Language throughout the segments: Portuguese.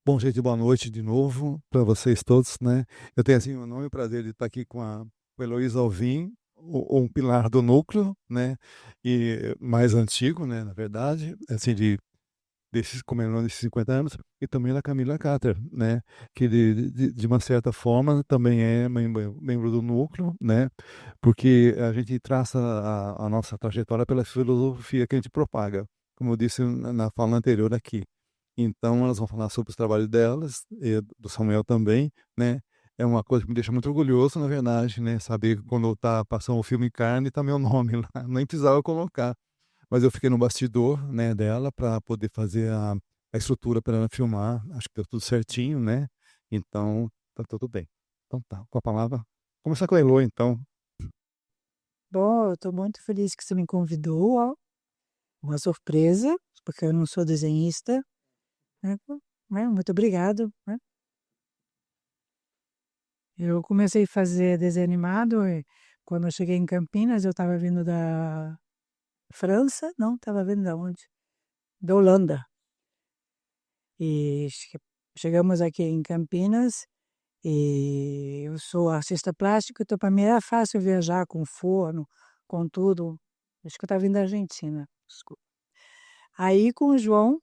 Bom, gente, boa noite de novo para vocês todos, né? Eu tenho assim o enorme prazer de estar aqui com a Heloísa Alvim, um pilar do núcleo, né? E mais antigo, né? Na verdade, assim desses comemorando esses 50 anos, e também da Camila Cater, né? Que de uma certa forma também é membro do núcleo, né? Porque a gente traça a nossa trajetória pela filosofia que a gente propaga, como eu disse na fala anterior aqui. Então, elas vão falar sobre os trabalhos delas, e do Samuel também, né? É uma coisa que me deixa muito orgulhoso, na verdade, né? Saber que quando tá passando o filme Carne, tá meu nome lá. Nem precisava colocar. Mas eu fiquei no bastidor, né, dela para poder fazer a estrutura para ela filmar. Acho que deu tudo certinho, né? Então, tá tudo bem. Então tá, com a palavra. Começar com a Elo, então. Bom, eu estou muito feliz que você me convidou, ó. Uma surpresa, porque eu não sou desenhista, né? Muito obrigado, né? Eu comecei a fazer desenho animado quando eu cheguei em Campinas, eu estava vindo da França, não, estava vindo da onde? Da Holanda. E chegamos aqui em Campinas e eu sou artista plástico, então para mim era fácil viajar com forno, com tudo. Acho que eu estava vindo da Argentina. Desculpa. Aí com o João,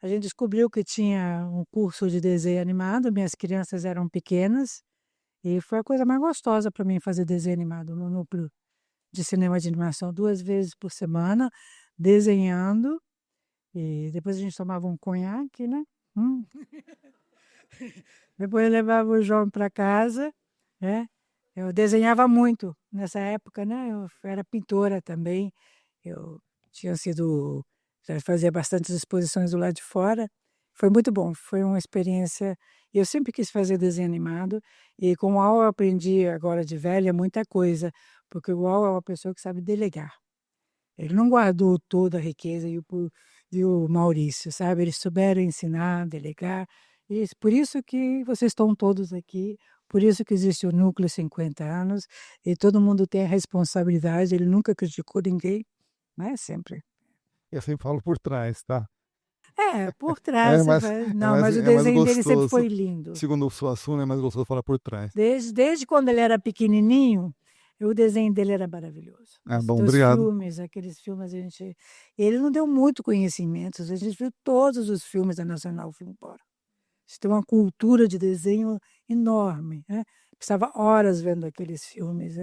a gente descobriu que tinha um curso de desenho animado, minhas crianças eram pequenas, e foi a coisa mais gostosa para mim fazer desenho animado no núcleo de cinema de animação 2 vezes por semana, desenhando, e depois a gente tomava um conhaque, né? Hum. Depois eu levava o João para casa, né? Eu desenhava muito nessa época, né? Eu era pintora também, eu tinha sido, já fazia bastantes exposições do lado de fora. Foi muito bom, foi uma experiência. Eu sempre quis fazer desenho animado e com o Al eu aprendi agora de velha muita coisa, porque o Al é uma pessoa que sabe delegar. Ele não guardou toda a riqueza e o Maurício, sabe? Eles souberam ensinar, delegar. Por isso que vocês estão todos aqui, por isso que existe o Núcleo 50 anos, e todo mundo tem a responsabilidade, ele nunca criticou ninguém, né? Sempre. Eu sempre falo por trás, tá? É, por trás você faz. Não, mas o É mais desenho dele sempre gostoso. foi lindo. Segundo o Suassuna, é mais gostoso falar por trás. Desde quando ele era pequenininho, o desenho dele era maravilhoso. Ah, Os bom, teus obrigado. filmes, aqueles filmes, a gente. Ele não deu muito conhecimento, a gente viu todos os filmes da Nacional Film Board. Você tem uma cultura de desenho enorme, né? Precisava horas vendo aqueles filmes,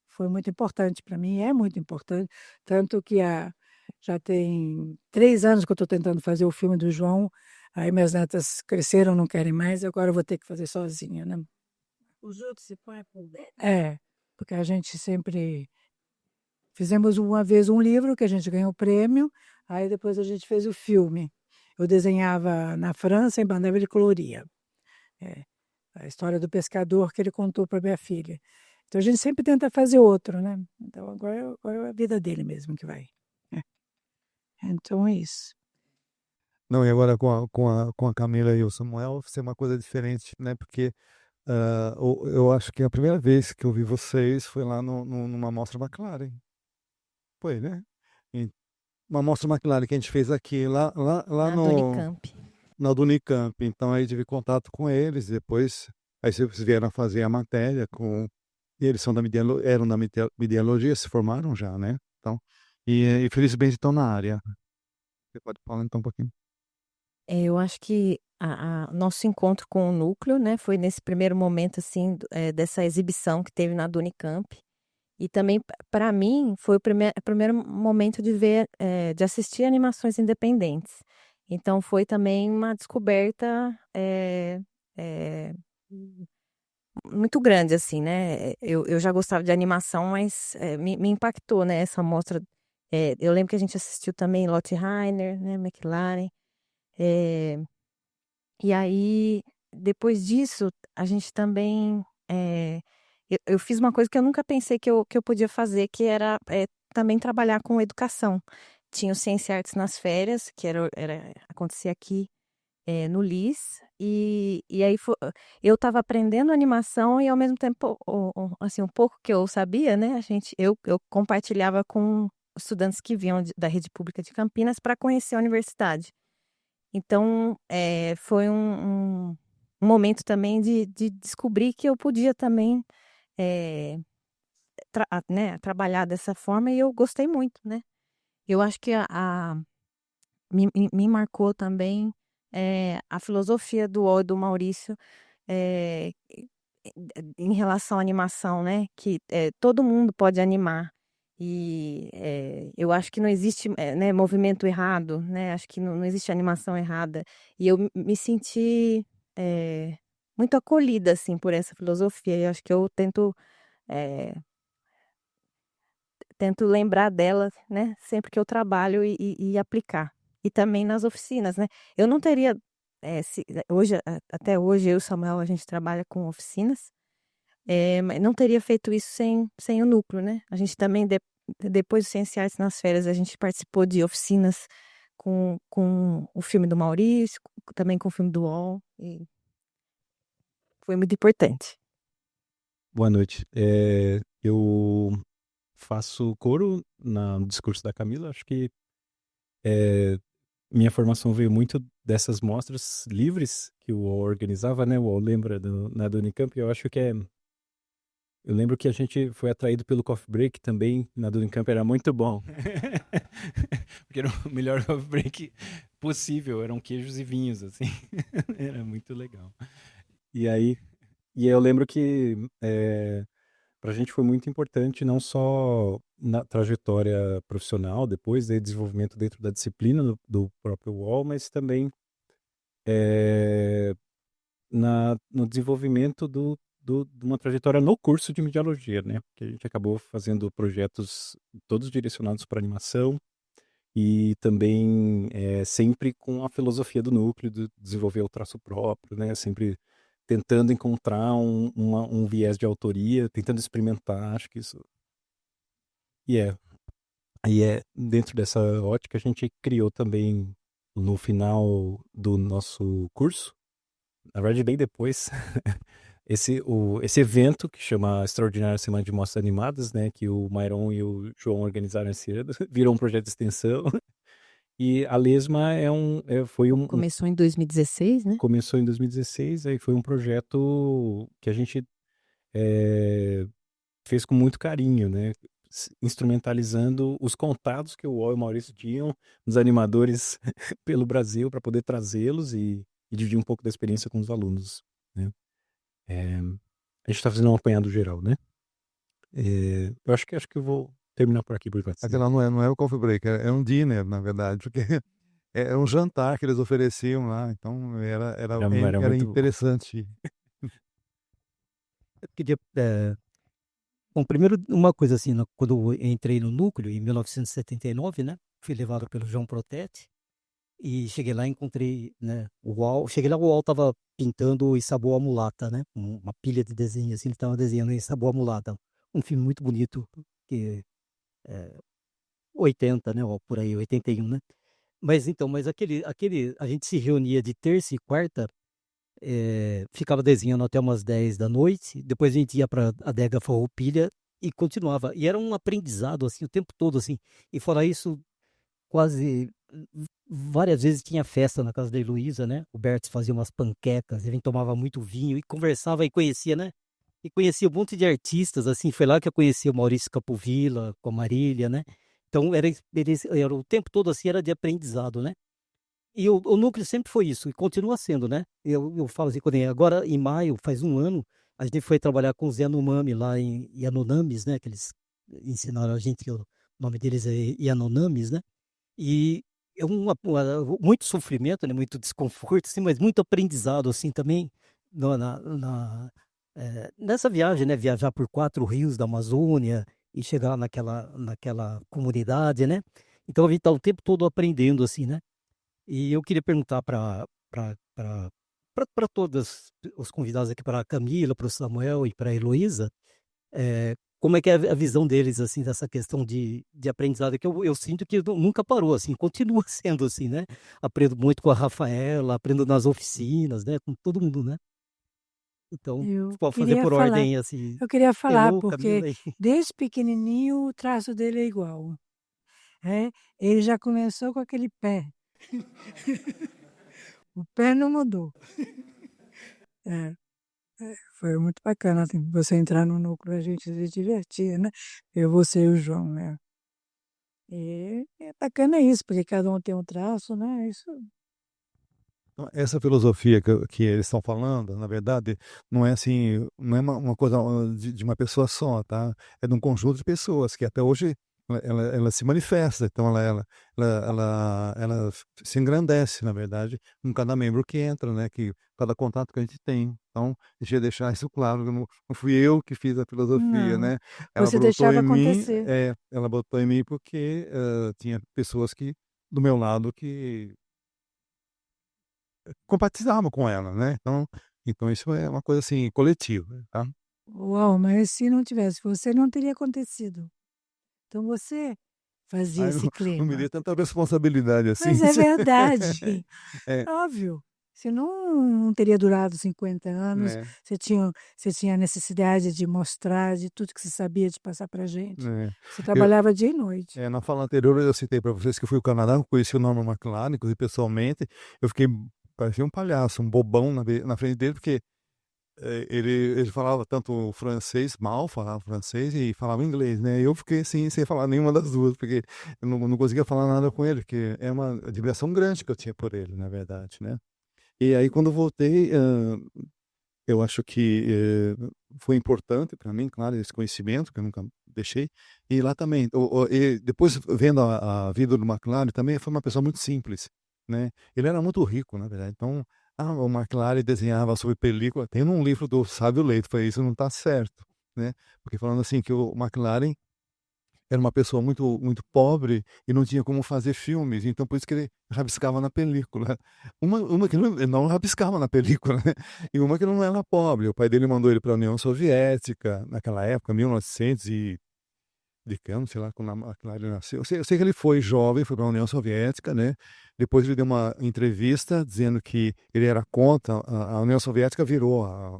foi muito importante para mim, é muito importante, tanto que já tem 3 anos que eu estou tentando fazer o filme do João, aí minhas netas cresceram, não querem mais, agora eu vou ter que fazer sozinha, né? Os outros se põem por dentro. É, porque a gente sempre fizemos uma vez um livro que a gente ganhou o prêmio, aí depois a gente fez o filme. Eu desenhava na França, em Bandeiva ele coloria. É, a história do pescador que ele contou para minha filha. Então a gente sempre tenta fazer outro, né? Então agora é a vida dele mesmo que vai. É. Então é isso. Não, e agora com a Camila e o Samuel, vai ser uma coisa diferente, né? Porque eu acho que a primeira vez que eu vi vocês foi lá numa mostra McLaren. Foi, né? E uma mostra McLaren que a gente fez aqui, lá Na do Unicamp. na do Unicamp. Então aí tive contato com eles, depois aí vocês vieram fazer a matéria com. E eles são eram da mediologia, se formaram já, né? Então, e felizmente estão na área. Você pode falar então um pouquinho? Eu acho que nosso encontro com o núcleo, né, foi nesse primeiro momento, assim, dessa exibição que teve na do Unicamp. E também, para mim, foi o primeiro momento de ver, de assistir animações independentes. Então, foi também uma descoberta eh, muito grande, assim, né? Eu já gostava de animação, mas me impactou, né, essa mostra. Eu lembro que a gente assistiu também Lotte Rainer, né, McLaren. eh, e aí, depois disso, a gente também. Eu fiz uma coisa que eu nunca pensei que eu podia fazer, que era também trabalhar com educação. Tinha o Ciência e Artes nas férias, que acontecia aqui no LIS, e aí eu estava aprendendo animação e ao mesmo tempo, assim, um pouco que eu sabia, né? Eu compartilhava com estudantes que vinham da rede pública de Campinas para conhecer a universidade. Então, foi um momento também de descobrir que eu podia também eh, né, trabalhar dessa forma e eu gostei muito, né? Eu acho que me marcou também a filosofia do O e do Maurício eh, em relação à animação, né? Que todo mundo pode animar. E eu acho que não existe né, movimento errado, né? Acho que não existe animação errada. E eu me senti muito acolhida assim, por essa filosofia. E acho que eu eh, tento lembrar dela, né, sempre que eu trabalho e aplicar. E também nas oficinas, né. Eu não teria, hoje até hoje eu e o Samuel a gente trabalha com oficinas, mas não teria feito isso sem o núcleo, né. A gente também depois do Ciência e Artes nas férias, a gente participou de oficinas com o filme do Maurício, também com o filme do UOL, e foi muito importante. Boa noite. Eu faço coro no discurso da Camila. Acho que minha formação veio muito dessas mostras livres que o UOL organizava, né? O UOL lembra na do Unicamp. Eu acho que eu lembro que a gente foi atraído pelo Coffee Break também na do Unicamp, era muito bom. Porque era o melhor coffee break possível, eram queijos e vinhos, assim. Era muito legal. E eu lembro que para a gente foi muito importante, não só na trajetória profissional, depois de desenvolvimento dentro da disciplina do próprio UOL, mas também no desenvolvimento de uma trajetória no curso de mediologia, né? Que a gente acabou fazendo projetos todos direcionados para animação e também sempre com a filosofia do núcleo, de desenvolver o traço próprio, né? Sempre tentando encontrar um viés de autoria, tentando experimentar, acho que isso... Aí dentro dessa ótica, a gente criou também, no final do nosso curso, na verdade bem depois, esse evento que chama Extraordinária Semana de Mostras Animadas, né, que o Myron e o João organizaram esse ano, virou um projeto de extensão, e a Lesma foi Começou em 2016, né? começou em 2016, aí foi um projeto que a gente fez com muito carinho, né? Instrumentalizando os contatos que o UOL e o Maurício tinham dos animadores pelo Brasil para poder trazê-los e dividir um pouco da experiência com os alunos, né? A gente está fazendo um apanhado geral, né? Eu acho que eu vou terminar por aqui por enquanto. Aquela não é o coffee break, é um dinner, na verdade, porque é um jantar que eles ofereciam lá, então Era era muito bom. interessante. Eu queria, bom, primeiro uma coisa assim, quando eu entrei no núcleo, em 1979, né? Fui levado pelo João Protetti e cheguei lá e encontrei, né, o UOL. Cheguei lá, o UOL estava pintando Isabeau a Mulata, né? Uma pilha de desenhos, assim, ele estava desenhando Isabeau a Mulata. Um filme muito bonito, que 80, né? Ou por aí, 81, né? Mas então, a gente se reunia de terça e quarta, ficava desenhando até umas 10 da noite, depois a gente ia para a Adega Farroupilha e continuava. E era um aprendizado, assim, o tempo todo, assim. E fora isso, quase várias vezes tinha festa na casa da Heloísa, né? O Bertz fazia umas panquecas, a gente tomava muito vinho e conversava e conhecia, né? E conhecia um monte de artistas, assim. Foi lá que eu conheci o Maurício Capovilla, com a Marília, né? Então era o tempo todo assim, era de aprendizado, né? E o núcleo sempre foi isso, e continua sendo, né? Eu falo assim, agora em maio, faz um ano, a gente foi trabalhar com os Yanomami lá em Yanonamis, né? Que eles ensinaram a gente que o nome deles é Yanonamis, né? E é muito sofrimento, né? Muito desconforto, assim, mas muito aprendizado, assim, também nessa viagem, né? Viajar por 4 rios da Amazônia e chegar naquela comunidade, né? Então a gente está o tempo todo aprendendo, assim, né? E eu queria perguntar para todos os convidados aqui, para a Camila, para o Samuel e para a Heloísa, como é que é a visão deles, assim, dessa questão de aprendizado, que eu sinto que nunca parou, assim, continua sendo assim, né? Aprendo muito com a Rafaela, aprendo nas oficinas, né? Com todo mundo, né? Então, Eu pode fazer queria por falar, ordem, assim, eu queria falar, Elo, porque Camila e... desde pequenininho o traço dele é igual. Ele já começou com aquele pé. O pé não mudou. É, foi muito bacana assim, você entrar no núcleo, a gente se divertia, né? Eu, você e o João, né? E é bacana isso, porque cada um tem um traço, né? Isso. Então, essa filosofia que eles estão falando, na verdade, não é assim, não é uma coisa de uma pessoa só, tá? É de um conjunto de pessoas que até hoje ela se manifesta, então ela se engrandece, na verdade, com cada membro que entra, né? Que cada contato que a gente tem. Então, deixa eu deixar isso claro, não fui eu que fiz a filosofia, Não, né? Ela você brotou deixava em mim, acontecer. ela botou em mim porque tinha pessoas que do meu lado que compatizavam com ela, né. Então isso é uma coisa, assim, coletiva, tá. Uau, mas se não tivesse você, não teria acontecido. Então você fazia Aí esse não me dê clima. tanta responsabilidade assim. Mas é verdade, É, óbvio. Senão não teria durado 50 anos, né, você tinha a necessidade de mostrar de tudo que você sabia de passar pra gente. né. Você Eu trabalhava dia e noite. na fala anterior eu citei para vocês que eu fui ao Canadá, conheci o Norman McLaren, inclusive pessoalmente, eu fiquei parecia um palhaço, um bobão na frente dele, porque, ele falava tanto francês, mal falava francês e falava inglês, né, eu fiquei, assim, sem falar nenhuma das 2 porque eu não conseguia falar nada com ele, porque é uma admiração grande que eu tinha por ele, na verdade, né. E aí quando eu voltei, eu acho que, foi importante para mim, claro, esse conhecimento que eu nunca deixei, e lá também, e depois vendo a vida do McLaren também foi uma pessoa muito simples, né. Ele era muito rico, na verdade, então, o McLaren desenhava sobre película tem num livro do Sávio Leito, falei: "Isso não está certo", né, porque falando assim que o McLaren era uma pessoa muito pobre e não tinha como fazer filmes, então por isso que ele rabiscava na película. Uma que ele não rabiscava na película, né, e uma que não era pobre. O pai dele mandou ele para a União Soviética, naquela época, 1900 de que ano, sei lá, quando a McLaren nasceu. Eu sei que ele foi jovem, foi para a União Soviética, né, depois ele deu uma entrevista dizendo que ele era contra a União Soviética virou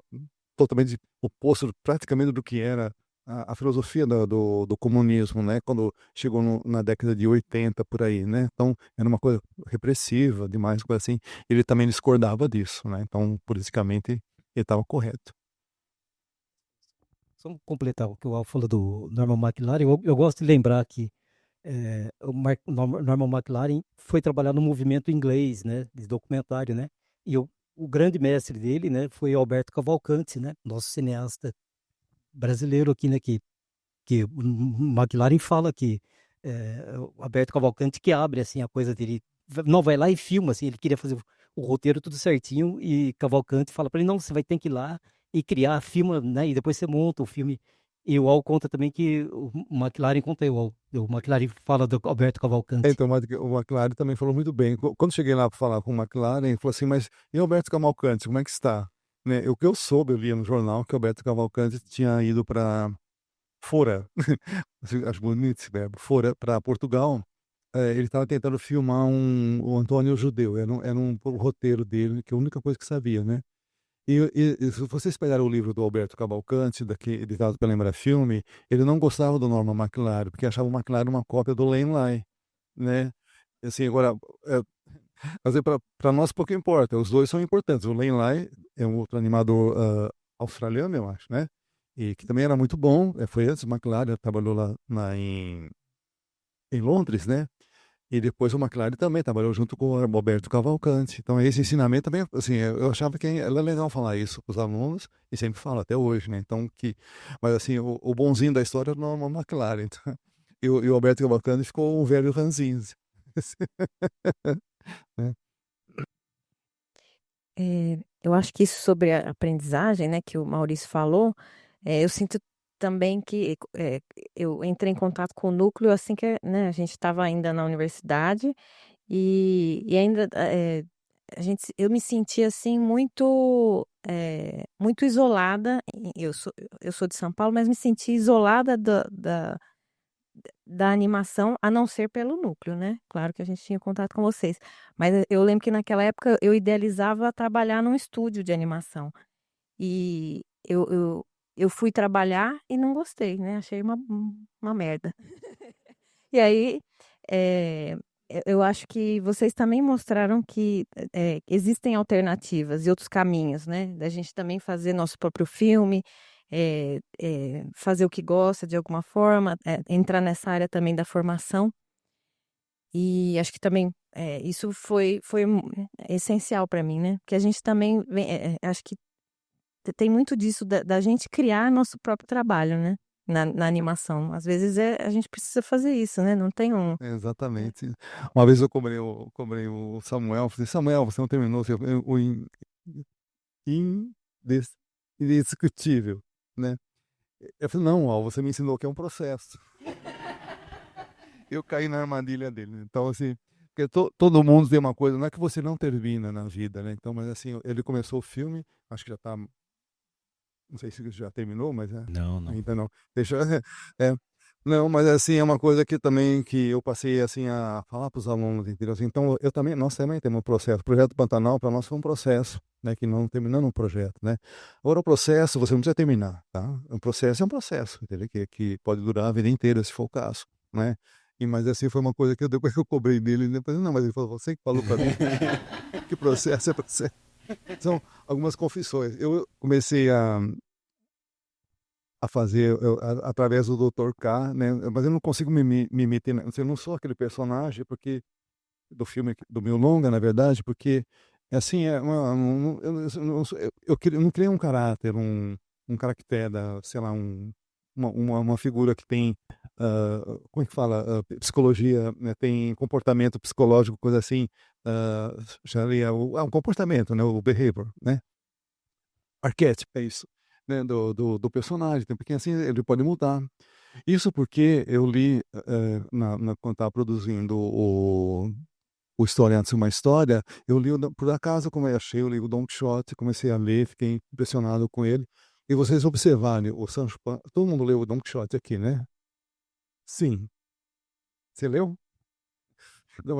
totalmente oposto praticamente do que era a filosofia do comunismo, né, quando chegou na década de 80 por aí, né, então era uma coisa repressiva demais, coisa assim, ele também discordava disso, né, então politicamente ele estava correto. Só completar o que o Al falou do Norman McLaren, eu gosto de lembrar que o Norman McLaren foi trabalhar no movimento inglês, né, de documentário, né, e o grande mestre dele, né, foi Alberto Cavalcanti, né, nosso cineasta brasileiro aqui, né, que o McLaren fala que o Alberto Cavalcanti que abre assim a coisa dele, não vai lá e filma assim, ele queria fazer o roteiro tudo certinho e Cavalcanti fala para ele não, você vai ter que ir lá e criar, filma, né, e depois você monta o filme. E o Al conta também que o McLaren conta o McLaren fala do Alberto Cavalcanti. Então, mas o McLaren também falou muito bem. Quando cheguei lá para falar com o McLaren, ele falou assim: "Mas e Alberto Cavalcanti, como é que está?", né, o que eu soube, eu lia no jornal que o Alberto Cavalcanti tinha ido para fora, acho bonito esse verbo, fora, para Portugal. Ele estava tentando filmar o Antônio Judeu, era um roteiro dele, que é a única coisa que sabia, né. E se vocês pegarem o livro do Alberto Cavalcanti, editado pela Embrafilme, ele não gostava do Norman McLaren, porque achava o McLaren uma cópia do Len Lai, né. Assim, agora, eh, mas pra nós pouco importa, os 2 são importantes. O Len Lai é um outro animador, australiano, eu acho, né, e que também era muito bom, foi antes do McLaren, trabalhou lá em Londres, né. E depois o McLaren também trabalhou junto com o Roberto Cavalcanti. Então esse ensinamento também, assim, eu achava que era legal falar isso para os alunos, e sempre falo até hoje, né, então mas assim, o bonzinho da história era o McLaren, então, e o Roberto Cavalcanti ficou um velho ranzinza. Né. Eu acho que isso sobre a aprendizagem, né, que o Maurício falou, eu sinto também que, eu entrei em contato com o núcleo assim que, né, a gente estava ainda na universidade e ainda, eu me sentia, assim, muito isolada, eu sou de São Paulo, mas me senti isolada da animação, a não ser pelo núcleo, né. Claro que a gente tinha contato com vocês, mas eu lembro que naquela época eu idealizava trabalhar num estúdio de animação. E eu fui trabalhar e não gostei, né, achei uma merda. E aí, eh, eu acho que vocês também mostraram que existem alternativas e outros caminhos, né? Da gente também fazer nosso próprio filme, fazer o que gosta de alguma forma, entrar nessa área também da formação. E acho que também isso foi essencial para mim, né? Porque a gente também, acho que tem muito disso da gente criar nosso próprio trabalho, né? Na animação. Às vezes a gente precisa fazer isso, né? Não tem um. Exatamente. Uma vez eu cobrei o Samuel, falei, Samuel, você não terminou o indes- indiscutível, né? Eu falei, não, Al, você me ensinou que é um processo. Eu caí na armadilha dele, né? Então, assim, porque todo mundo tem uma coisa, não é que você não termina na vida, né? Então, mas assim, ele começou o filme, acho que já tá, não sei se já terminou, mas Não, não. ainda não. Deixa, é, não, mas assim, é uma coisa que também que eu passei assim a falar para os alunos, entendeu? Assim, então, eu também, nós também temos um processo. O projeto Pantanal para nós foi um processo, né, que não terminando um projeto, né? Agora o processo você não precisa terminar, tá? Um processo é um processo, entendeu? Que pode durar a vida inteira, se for o caso, né? E mas assim foi uma coisa que depois que eu cobrei dele, depois não, mas ele falou, você que falou para mim que processo é processo. São algumas confissões. Eu comecei a fazer através do Dr. K, né? Mas eu não consigo me meter, eu não sou aquele personagem porque do filme do meu longa, na verdade, porque assim eu não criei um caráter, um caractere da, sei lá, uma figura que tem como é que fala, psicologia, né? Tem comportamento psicológico, coisa assim, seria um comportamento, né? O behavior, né? Arquétipo, é isso, né, do personagem, tem porque assim ele pode mudar. Isso porque eu li, quando estava produzindo o História Antes de uma História, eu li, por acaso, como eu achei o livro Don Quixote, comecei a ler, fiquei impressionado com ele. E vocês observarem, o Sancho Panza, todo mundo leu o Don Quixote aqui, né? Sim. Você leu? Não,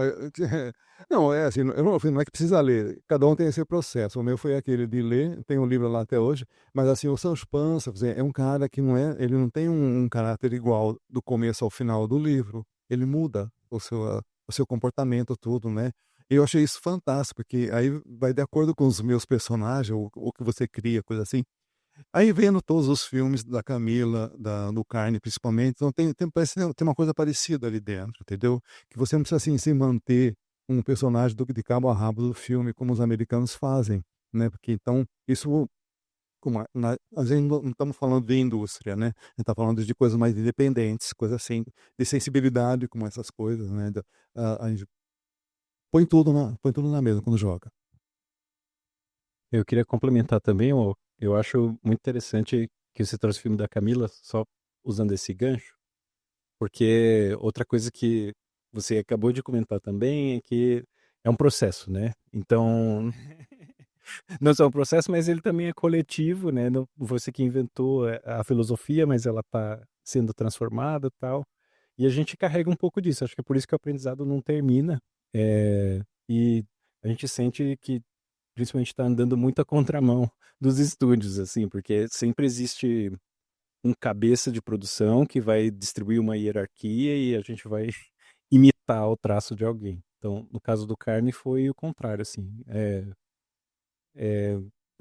não, é assim, não é que precisa ler, cada um tem esse processo. O meu foi aquele de ler, tem um livro lá até hoje, mas assim, o Sancho Panza, quer dizer, é um cara que não é, ele não tem um caráter igual do começo ao final do livro. Ele muda o seu comportamento, tudo, né? E eu achei isso fantástico, porque aí vai de acordo com os meus personagens, o que você cria, coisa assim. Aí vendo todos os filmes da Camila, do Carne principalmente, então parece que tem uma coisa parecida ali dentro, entendeu? Que você não precisa assim, se manter um personagem de cabo a rabo do filme, como os americanos fazem, né? Porque então, isso, a gente não estamos falando de indústria, né? A gente está falando de coisas mais independentes, coisas assim, de sensibilidade, como essas coisas, né? A gente põe tudo na mesa quando joga. Eu queria complementar também, eu acho muito interessante que você trouxe o filme da Camila, só usando esse gancho, porque outra coisa que você acabou de comentar também é que é um processo, né? Então, não só um processo, mas ele também é coletivo, né? Não, você que inventou a filosofia, mas ela está sendo transformada e tal. E a gente carrega um pouco disso. Acho que é por isso que o aprendizado não termina. E a gente sente que principalmente está andando muito à contramão dos estúdios, assim, porque sempre existe um cabeça de produção que vai distribuir uma hierarquia e a gente vai imitar o traço de alguém. Então, no caso do Carne foi o contrário, assim.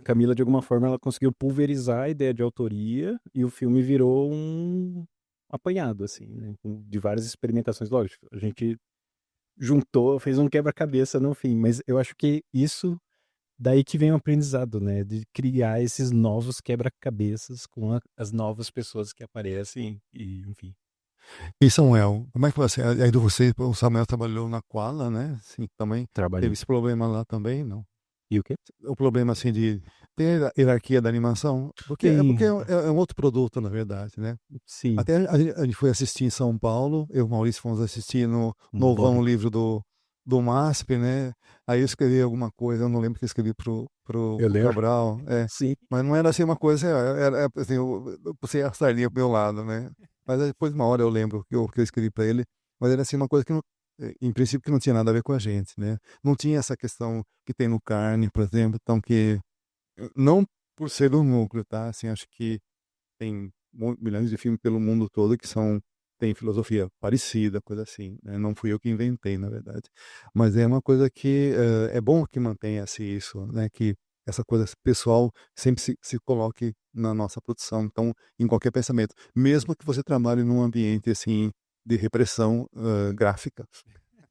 Camila, de alguma forma, ela conseguiu pulverizar a ideia de autoria e o filme virou um apanhado, assim, né? De várias experimentações. Lógico, a gente juntou, fez um quebra-cabeça no fim, mas eu acho que isso daí que vem o aprendizado, né? De criar esses novos quebra-cabeças com as novas pessoas que aparecem e, enfim. E Samuel, como é que você, aí do você, o Samuel trabalhou na Koala, né? Sim, também teve Trabalhei. esse problema lá também, não? E o quê? O problema assim de ter a hierarquia da animação, porque Tem, é um outro produto, na verdade, né? sim. Até a gente foi assistir em São Paulo, eu e o Maurício fomos assistir no Novão, o Bob. livro do MASP, né? Aí eu escrevi alguma coisa, eu não lembro que eu escrevi Eu pro lembro. Cabral, Sim. mas não era assim uma coisa, assim, eu puxei a sardinha pro meu lado, né? Mas aí depois, uma hora eu lembro que eu escrevi para ele, mas era assim uma coisa que, em princípio, que não tinha nada a ver com a gente, né? Não tinha essa questão que tem no Carne, por exemplo, então que, não por ser um núcleo, tá? Assim, acho que tem milhões de filmes pelo mundo todo que são tem filosofia parecida, coisa assim, né? Não fui eu que inventei, na verdade. Mas é uma coisa que é bom que mantenha-se isso, né? Que essa coisa pessoal sempre se coloque na nossa produção, então, em qualquer pensamento. Mesmo que você trabalhe num ambiente, assim, de repressão gráfica.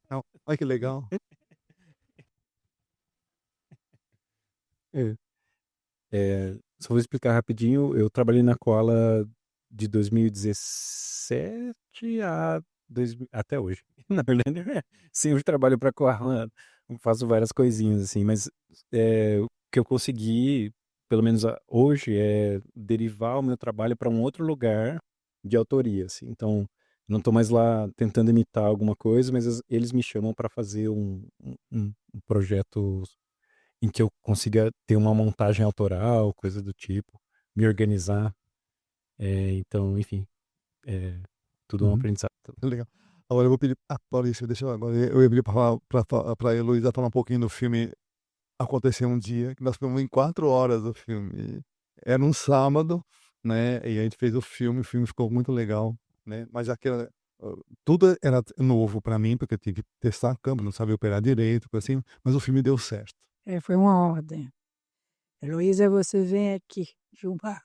Não, olha que legal. É. Só vou explicar rapidinho. Eu trabalhei na Koala de 2017 até hoje. Na verdade, sempre trabalho para Koala, faço várias coisinhas assim, mas o que eu consegui, pelo menos hoje, é derivar o meu trabalho para um outro lugar de autoria, assim. Então, não estou mais lá tentando imitar alguma coisa, mas eles me chamam para fazer um projeto em que eu consiga ter uma montagem autoral, coisa do tipo, me organizar. Então, enfim, é tudo um Uhum. aprendizado. Legal. Agora eu vou pedir. Maurício, deixa eu agora. Eu ia pedir para a Heloísa falar um pouquinho do filme Aconteceu um Dia, que nós fomos em 4 horas do filme. Era um sábado, né? E a gente fez o filme ficou muito legal, né? Mas tudo era novo para mim, porque eu tive que testar a câmera, não sabia operar direito, coisa assim, mas o filme deu certo. Foi uma ordem. Heloísa, você vem aqui filmar.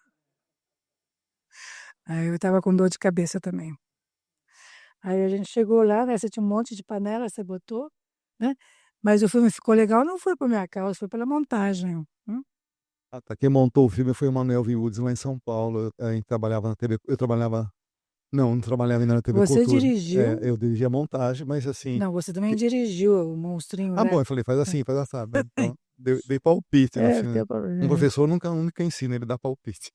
Aí eu estava com dor de cabeça também. Aí a gente chegou lá, né? Você tinha um monte de panela, você botou, né? Mas o filme ficou legal, não foi por minha causa, foi pela montagem. Tá, quem montou o filme foi o Manuel Viúdes lá em São Paulo. A gente trabalhava na TV, eu trabalhava, não trabalhava ainda na TV Você Cultura. dirigiu? Eu dirigia a montagem, mas assim, Não, você também dirigiu o monstrinho, bom, né? eu falei, faz assim, faz assado, né? Então, dei palpite no filme. Porque Um professor nunca ensina, ele dá palpite,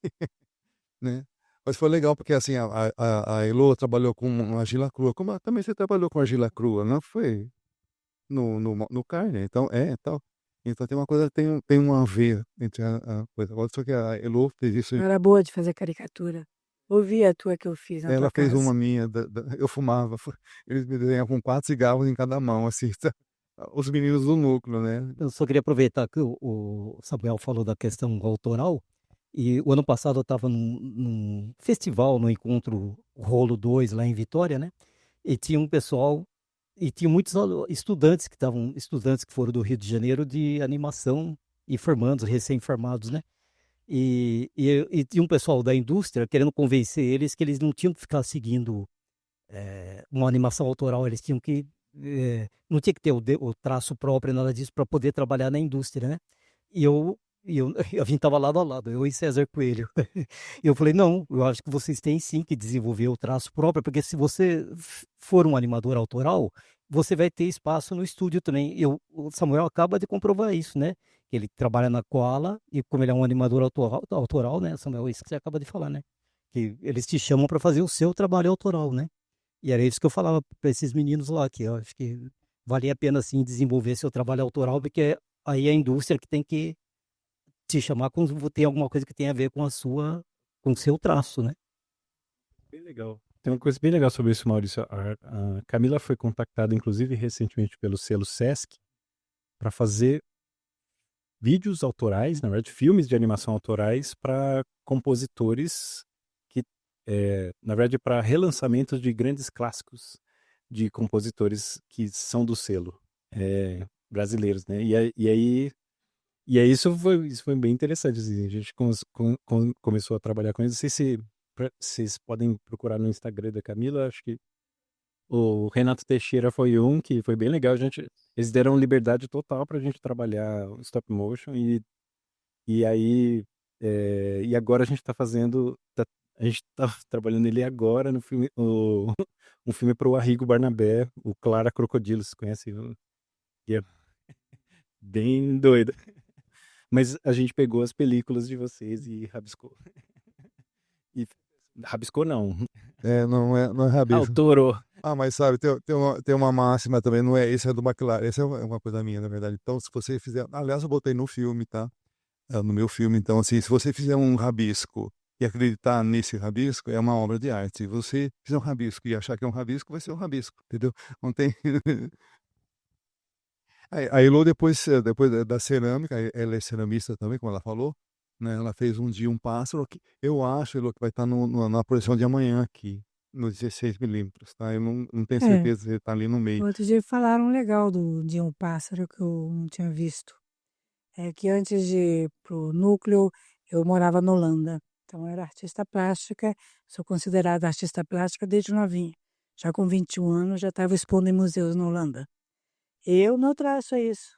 né? Mas foi legal porque assim, a Elô trabalhou com argila crua, como também você trabalhou com argila crua, não foi no carne, então, tal. Então tem uma coisa, tem um a ver entre a coisa. Agora, só que a Elô fez isso, eu era boa de fazer caricatura. Ouvi a tua que eu fiz na ela tua fez casa. uma minha, eu fumava, eles me desenhavam com 4 cigarros em cada mão, assim, os meninos do núcleo, né? Eu só queria aproveitar que o Samuel falou da questão autoral. E o ano passado eu estava num festival, no encontro Rolo 2 lá em Vitória, né? E tinha um pessoal, e tinha muitos estudantes que foram do Rio de Janeiro de animação e formandos, recém-formados, né? E tinha um pessoal da indústria querendo convencer eles que eles não tinham que ficar seguindo uma animação autoral, eles tinham que. Não tinha que ter o traço próprio, nada disso, para poder trabalhar na indústria, né? E a gente estava lado a lado, eu e César Coelho. E eu falei, não, eu acho que vocês têm sim que desenvolver o traço próprio, porque se você for um animador autoral, você vai ter espaço no estúdio também. O Samuel acaba de comprovar isso, né? Ele trabalha na Koala, e como ele é um animador autoral, né, Samuel, isso que você acaba de falar, né? Que eles te chamam para fazer o seu trabalho autoral, né? E era isso que eu falava para esses meninos lá, que eu acho que valia a pena, sim, desenvolver seu trabalho autoral, porque aí é a indústria que tem que te chamar quando tem alguma coisa que tem a ver com com o seu traço, né? Bem legal. Tem uma coisa bem legal sobre isso, Maurício. A Camila foi contactada, inclusive, recentemente pelo selo Sesc para fazer vídeos autorais, na verdade, filmes de animação autorais para compositores que, na verdade, para relançamentos de grandes clássicos de compositores que são do selo brasileiros, né? E aí isso foi bem interessante. Assim, a gente começou a trabalhar com eles. Não sei se vocês podem procurar no Instagram da Camila, acho que o Renato Teixeira foi um que foi bem legal. Eles deram liberdade total para a gente trabalhar o stop motion e aí e agora a gente está a gente está trabalhando ele agora no filme um filme para o Arrigo Barnabé, o Clara Crocodilo, você conhece? Que é bem doido. Mas a gente pegou as películas de vocês e rabiscou. E rabiscou não, Não é rabisco. autorou. Mas sabe, tem uma máxima também, não é esse, é do McLaren, essa é uma coisa minha, na verdade. Então, se você fizer, aliás, eu botei no filme, tá? No meu filme, então, assim, se você fizer um rabisco e acreditar nesse rabisco, é uma obra de arte. Se você fizer um rabisco e achar que é um rabisco, vai ser um rabisco, entendeu? Não tem... A Elô, depois da cerâmica, ela é ceramista também, como ela falou, né? Ela fez um dia um pássaro, que eu acho, Elô, que vai estar na projeção de amanhã aqui. no 16mm, tá? Eu não tenho É. certeza se ele tá ali no meio. Outro dia falaram legal de um pássaro que eu não tinha visto. É que antes de ir pro núcleo, eu morava na Holanda. Então, eu era artista plástica, sou considerada artista plástica desde novinha. Já com 21 anos, já estava expondo em museus na Holanda. Eu não traço isso.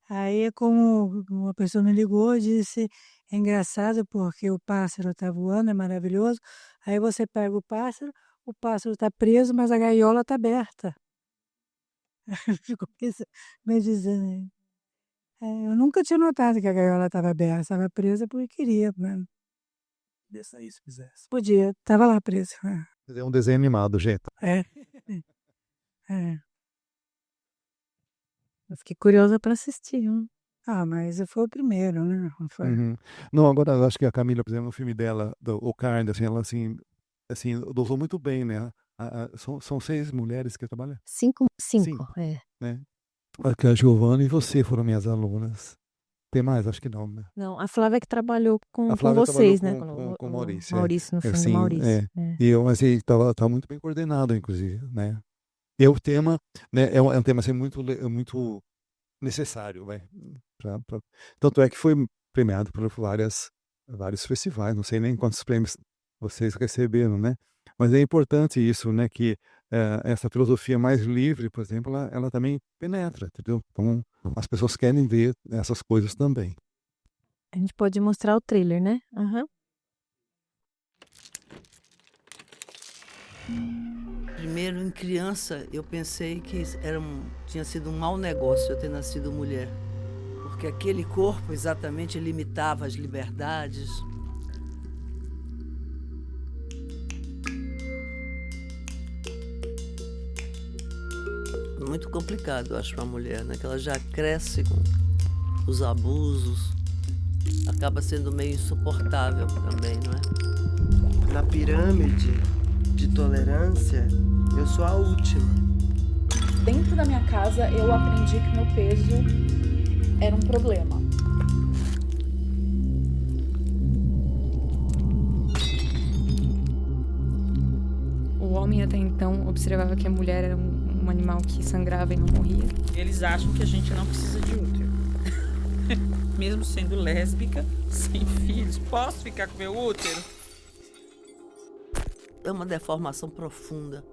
Aí, como uma pessoa me ligou e disse, é engraçado porque o pássaro está voando, é maravilhoso. Aí você pega o pássaro está preso, mas a gaiola está aberta. Ficou me dizendo. Eu nunca tinha notado que a gaiola estava aberta, estava presa porque queria, né? Podia sair se quisesse. Podia, estava lá presa. É um desenho animado, gente. É. É. Eu fiquei curiosa para assistir. Mas foi o primeiro, né? Não foi? Uhum. Não, agora eu acho que a Camila, por exemplo, no filme dela, O Carne, assim, ela assim, dosou muito bem, né? São 6 mulheres que trabalham? 5, Cinco, é. né? Aqui a Giovana e você foram minhas alunas. Tem mais? Acho que não, né? Não, a Flávia que trabalhou A com Flávia trabalhou vocês, né? com o O Maurício, Maurício, no filme do assim, Maurício. É. E eu, assim, tá muito bem coordenado, inclusive, né? E o tema, né, é um tema, assim, muito necessário, vai. Tanto é que foi premiado por vários festivais, não sei nem quantos prêmios vocês receberam, né? Mas é importante isso, né, que essa filosofia mais livre, por exemplo, ela também penetra, entendeu? Então, as pessoas querem ver essas coisas também. A gente pode mostrar o trailer, né? Aham. Primeiro, em criança, eu pensei que tinha sido um mau negócio eu ter nascido mulher. Porque aquele corpo exatamente limitava as liberdades. Muito complicado, eu acho, para a mulher, né? Que ela já cresce com os abusos. Acaba sendo meio insuportável também, não é? Na pirâmide de tolerância, eu sou a última. Dentro da minha casa, eu aprendi que meu peso era um problema. O homem até então observava que a mulher era um animal que sangrava e não morria. Eles acham que a gente não precisa de útero. Mesmo sendo lésbica, sem filhos, posso ficar com meu útero? É uma deformação profunda.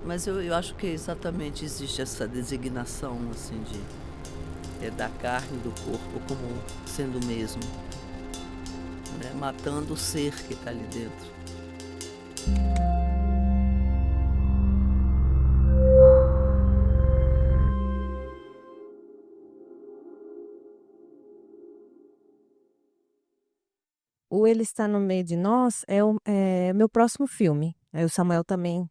Mas eu acho que exatamente existe essa designação, assim, da carne do corpo como sendo o mesmo, né? Matando o ser que está ali dentro. O Ele Está no Meio de Nós é o meu próximo filme. Aí o Samuel também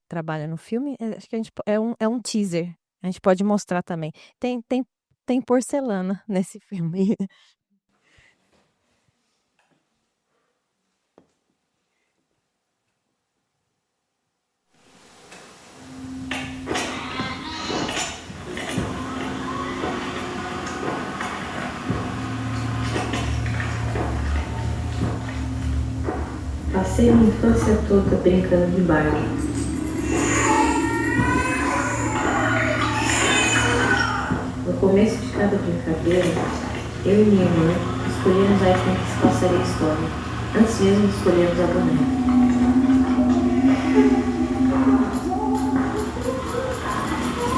trabalha no filme. Acho que é um teaser. A gente pode mostrar também. Tem porcelana nesse filme. Passei minha infância toda brincando de Barbie. No começo de cada brincadeira, eu e minha irmã escolhemos a quem que se passaria a história, antes mesmo de escolhermos a boneca.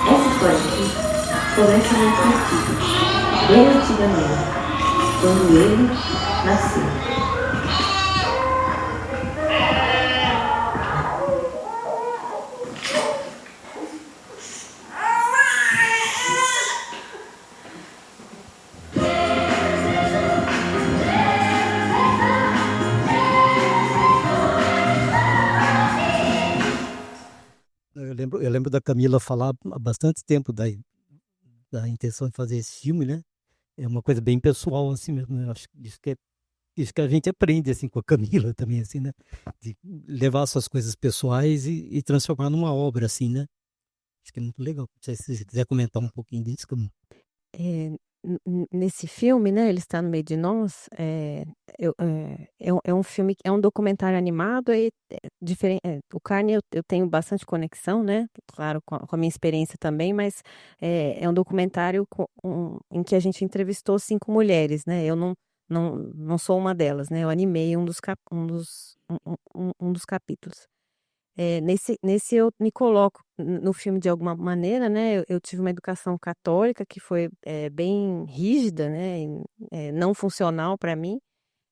Essa história aqui começa muito antiga, bem antigamente, quando ele nasceu. Eu lembro da Camila falar há bastante tempo da intenção de fazer esse filme, né? É uma coisa bem pessoal, assim mesmo, né? Acho que isso que a gente aprende, assim, com a Camila também, assim, né? De levar suas coisas pessoais e transformar numa obra, assim, né? Acho que é muito legal. Se você quiser comentar um pouquinho disso, Camila. nesse filme, né, Ele Está no Meio de Nós, é um filme, é um documentário animado, o Carne eu tenho bastante conexão, né, claro, com a minha experiência também, mas é um documentário em que a gente entrevistou 5 mulheres, né, eu não sou uma delas, né, eu animei um dos capítulos. Nesse eu me coloco no filme de alguma maneira, né? Eu tive uma educação católica que foi bem rígida, né? Não funcional para mim.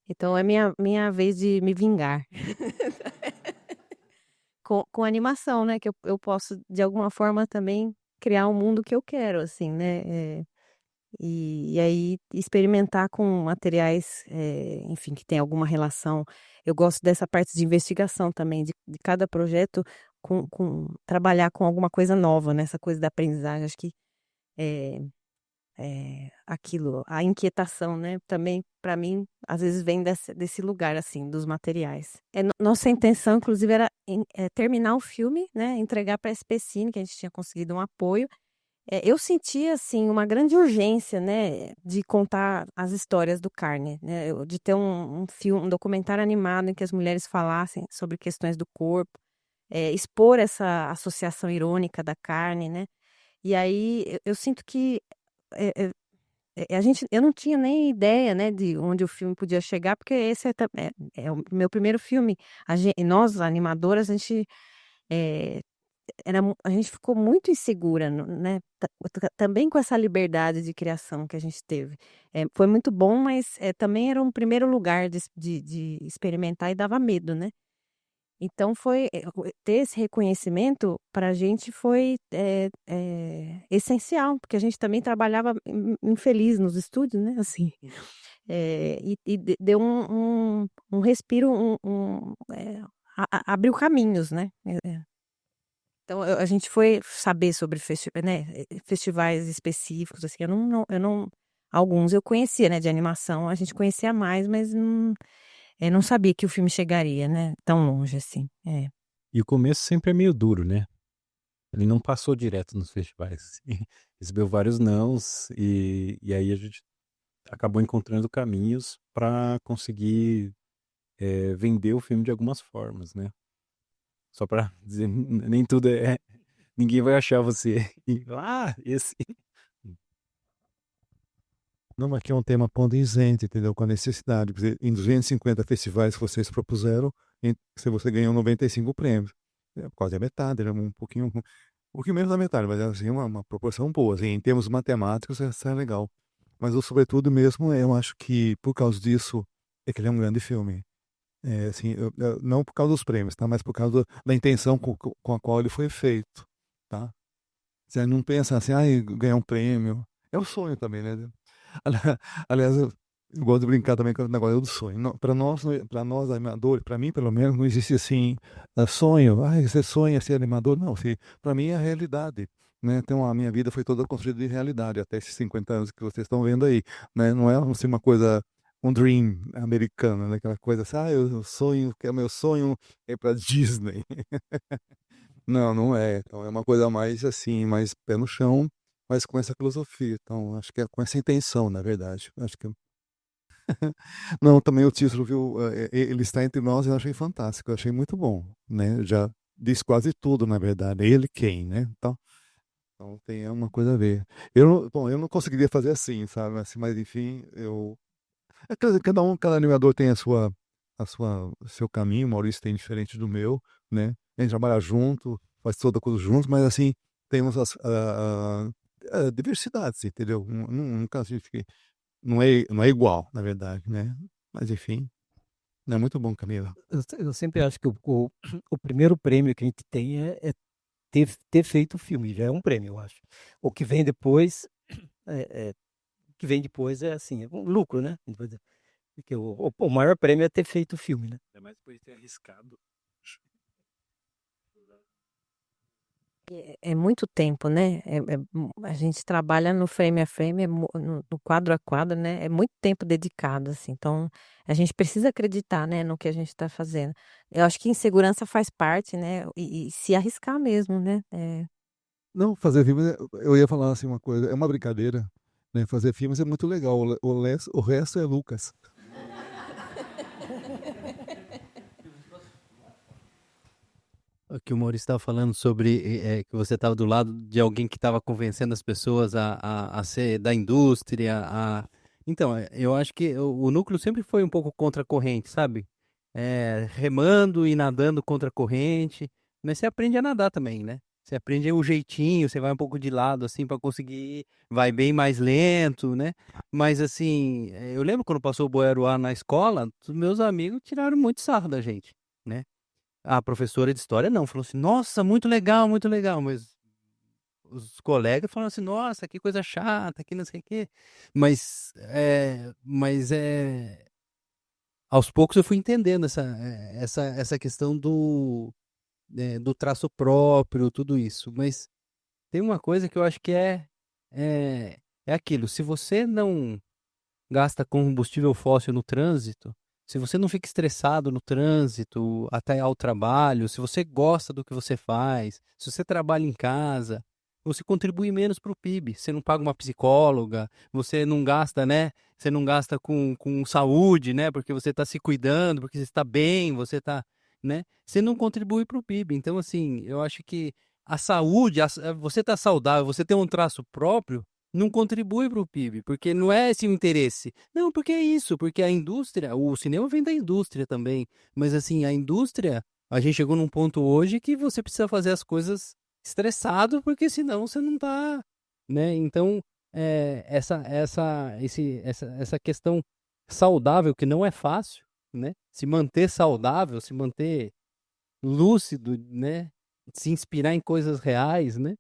Então é minha vez de me vingar. Com animação, né? Que eu posso, de alguma forma, também criar um mundo que eu quero, assim, né? E aí experimentar com materiais, enfim, que tem alguma relação. Eu gosto dessa parte de investigação também, de cada projeto trabalhar com alguma coisa nova, né? Essa coisa da aprendizagem. Acho que aquilo, a inquietação, né? Também, para mim, às vezes vem desse lugar, assim, dos materiais. Nossa intenção, inclusive, era terminar o filme, né? Entregar para a SPCine, que a gente tinha conseguido um apoio. Eu sentia, assim, uma grande urgência, né, de contar as histórias do Carne, né, de ter um filme, um documentário animado em que as mulheres falassem sobre questões do corpo, expor essa associação irônica da carne, né, e aí eu sinto que eu não tinha nem ideia, né, de onde o filme podia chegar, porque esse é o meu primeiro filme. Nós, animadoras, a gente ficou muito insegura, né? Também com essa liberdade de criação que a gente teve. Foi muito bom, mas também era um primeiro lugar de experimentar e dava medo, né? Então ter esse reconhecimento para a gente foi essencial, porque a gente também trabalhava infeliz nos estúdios, né? Assim, e deu um respiro, abriu caminhos, né? Então, a gente foi saber sobre festivais específicos, assim, eu não, alguns eu conhecia, né, de animação, a gente conhecia mais, mas não sabia que o filme chegaria, né, tão longe, assim, E o começo sempre é meio duro, né? Ele não passou direto nos festivais, assim. Recebeu vários nãos, e aí a gente acabou encontrando caminhos para conseguir vender o filme de algumas formas, né? Só para dizer, nem tudo ninguém vai achar você. Esse. Não, mas aqui é um tema condizente, entendeu? Com a necessidade. Por exemplo, em 250 festivais que vocês propuseram, se você ganhou 95 prêmios. Quase a metade, era um pouquinho menos da metade, mas assim, uma proporção boa. Assim, em termos matemáticos, isso é legal. Mas o sobretudo mesmo, eu acho que por causa disso, é que ele é um grande filme. Assim, não por causa dos prêmios, tá? Mas por causa da intenção com a qual ele foi feito, tá? Você não pensa assim, ganhar um prêmio. É o sonho também, né? Aliás, eu gosto de brincar também com o negócio do sonho. Para nós animadores, para mim pelo menos, não existe assim sonho. Você sonha ser animador? Não, para mim é a realidade. Né? Então a minha vida foi toda construída de realidade até esses 50 anos que vocês estão vendo aí. Né? Não é assim, uma coisa, um dream americano, né? Aquela coisa assim, eu sonho, que é meu sonho é para Disney. Não, não é. Então é uma coisa mais assim, mais pé no chão, mas com essa filosofia. Então acho que é com essa intenção, na verdade. Acho que não, também o título, viu? Ele está entre nós, eu achei fantástico, eu achei muito bom, né? Já diz quase tudo, na verdade. Ele quem, né? Então tem uma coisa a ver. Eu não conseguiria fazer assim, sabe? Assim, mas enfim, cada animador tem o seu caminho. O Maurício tem diferente do meu, né? A gente trabalha junto, faz toda coisa junto, mas assim, temos as diversidades, entendeu? Nunca significa. Não é igual, na verdade, né? Mas enfim, é muito bom, Camila. Eu sempre acho que o primeiro prêmio que a gente tem é ter feito o filme, já é um prêmio, eu acho. O que vem depois é assim, é um lucro, né? Porque o maior prêmio é ter feito o filme, né? É mais depois de ter arriscado. É muito tempo, né? A gente trabalha no frame a frame, no quadro a quadro, né? É muito tempo dedicado, assim. Então, a gente precisa acreditar, né, no que a gente está fazendo. Eu acho que insegurança faz parte, né? E se arriscar mesmo, né? Não, fazer filme, eu ia falar assim uma coisa, é uma brincadeira, né? Fazer filmes é muito legal, o resto é Lucas. O que o Maurício estava falando sobre que você estava do lado de alguém que estava convencendo as pessoas a ser da indústria. Então, eu acho que o núcleo sempre foi um pouco contra a corrente, sabe? Remando e nadando contra a corrente. Mas você aprende a nadar também, né? Você aprende o jeitinho, você vai um pouco de lado, assim, para conseguir. Vai bem mais lento, né? Mas, assim, eu lembro quando passou o Boeruá na escola, os meus amigos tiraram muito sarro da gente, né? A professora de história não, falou assim, nossa, muito legal, mas os colegas falaram assim, nossa, que coisa chata, que não sei o quê. Mas aos poucos eu fui entendendo essa questão do traço próprio, tudo isso. Mas tem uma coisa que eu acho que é aquilo, se você não gasta combustível fóssil no trânsito, se você não fica estressado no trânsito, até ao trabalho, se você gosta do que você faz, se você trabalha em casa, você contribui menos para o PIB. Você não paga uma psicóloga, você não gasta, né? Você não gasta com saúde, né? Porque você está se cuidando, porque você está bem, você está, né? Você não contribui para o PIB. Então, assim, eu acho que a saúde, você está saudável, você tem um traço próprio, não contribui para o PIB, porque não é esse o interesse. Não, porque é isso, porque a indústria, o cinema vem da indústria também, mas assim, a indústria, a gente chegou num ponto hoje que você precisa fazer as coisas estressado, porque senão você não tá, né? Então, essa questão saudável, que não é fácil, né? Se manter saudável, se manter lúcido, né? Se inspirar em coisas reais, né?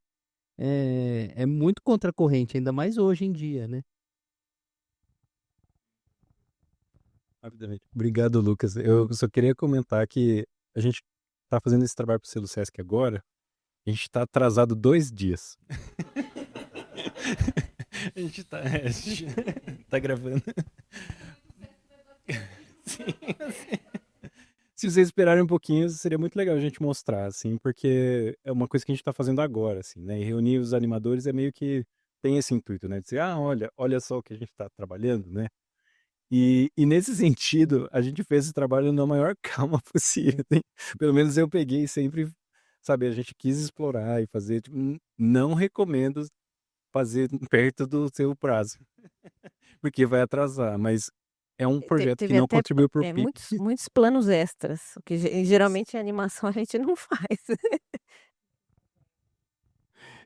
É muito contra a corrente, ainda mais hoje em dia, né? Rapidamente. Obrigado, Lucas. Eu só queria comentar que a gente tá fazendo esse trabalho pro Selo Sesc agora. A gente tá atrasado 2 dias. A gente tá gravando. Sim, assim. Se vocês esperarem um pouquinho, seria muito legal a gente mostrar, assim, porque é uma coisa que a gente tá fazendo agora, assim, né? E reunir os animadores é meio que tem esse intuito, né? De dizer, olha só o que a gente tá trabalhando, né? E nesse sentido, a gente fez esse trabalho na maior calma possível. Pelo menos eu peguei sempre, sabe, a gente quis explorar e fazer, tipo, não recomendo fazer perto do seu prazo, porque vai atrasar, mas é um projeto que Teve não até contribuiu para o PIB. muitos planos extras, o que geralmente em animação a gente não faz.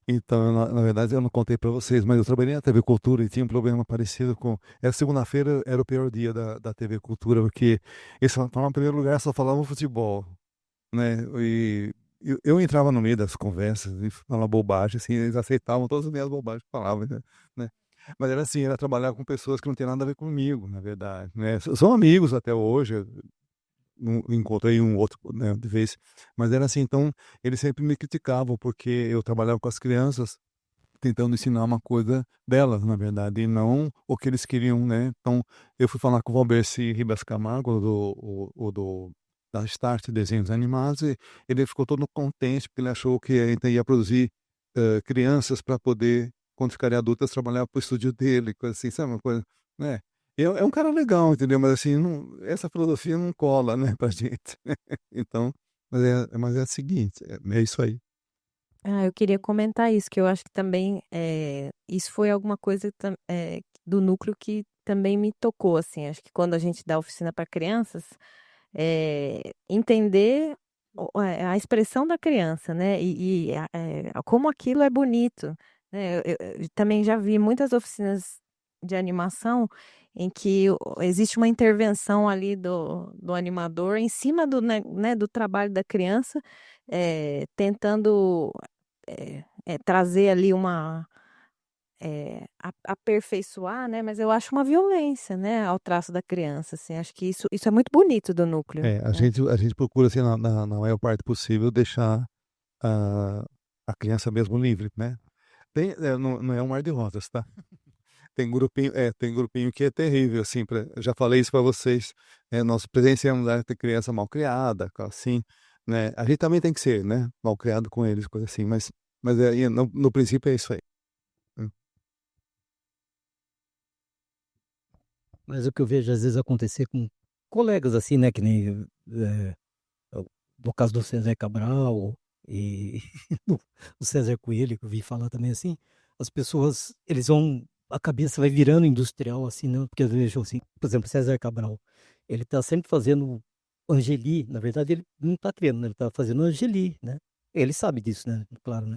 Então, na verdade, eu não contei para vocês, mas eu trabalhei na TV Cultura e tinha um problema parecido com. Segunda-feira era o pior dia da TV Cultura, porque eles falavam, em primeiro lugar, só falavam futebol, né? E eu entrava no meio das conversas e falava bobagem, assim, eles aceitavam todas as minhas bobagens que falavam, né? Mas era assim, era trabalhar com pessoas que não tem nada a ver comigo, na verdade, né? São amigos até hoje, encontrei um outro, né, de vez, mas era assim, então eles sempre me criticavam porque eu trabalhava com as crianças tentando ensinar uma coisa delas, na verdade, e não o que eles queriam, né? Então eu fui falar com o Valberci Ribas Camargo da Start Desenhos Animados e ele ficou todo contente porque ele achou que a gente ia produzir crianças para poder, quando ficarem adultas, trabalhar para o estúdio dele, coisa assim, sabe uma coisa, né? É um cara legal, entendeu? Mas assim, essa filosofia não cola, né, pra gente. Então, mas é o seguinte, é isso aí. Eu queria comentar isso, que eu acho que também isso foi alguma coisa do núcleo que também me tocou, assim. Acho que quando a gente dá oficina para crianças, entender a expressão da criança, né? Como aquilo é bonito, né? Eu também já vi muitas oficinas de animação em que existe uma intervenção ali do animador em cima né, do trabalho da criança, tentando trazer ali aperfeiçoar, né? Mas eu acho uma violência, né, ao traço da criança, assim. Acho que isso é muito bonito do núcleo. A gente procura, assim, na maior parte possível, deixar a criança mesmo livre, né? Não é um mar de rosas, tá? Tem grupinho que é terrível, assim, eu já falei isso para vocês, nós presenciamos ter criança mal criada, assim, né? A gente também tem que ser, né, mal criado com eles, coisa assim, mas no princípio é isso aí. Mas o que eu vejo às vezes acontecer com colegas assim, né, que nem no caso do César Cabral e o César Coelho, que eu vi falar também assim, as pessoas, a cabeça vai virando industrial assim, né? Porque eu vejo assim, por exemplo, César Cabral, ele tá sempre fazendo Angeli, na verdade ele não tá criando, né? Ele tá fazendo Angeli, né? Ele sabe disso, né? Claro, né?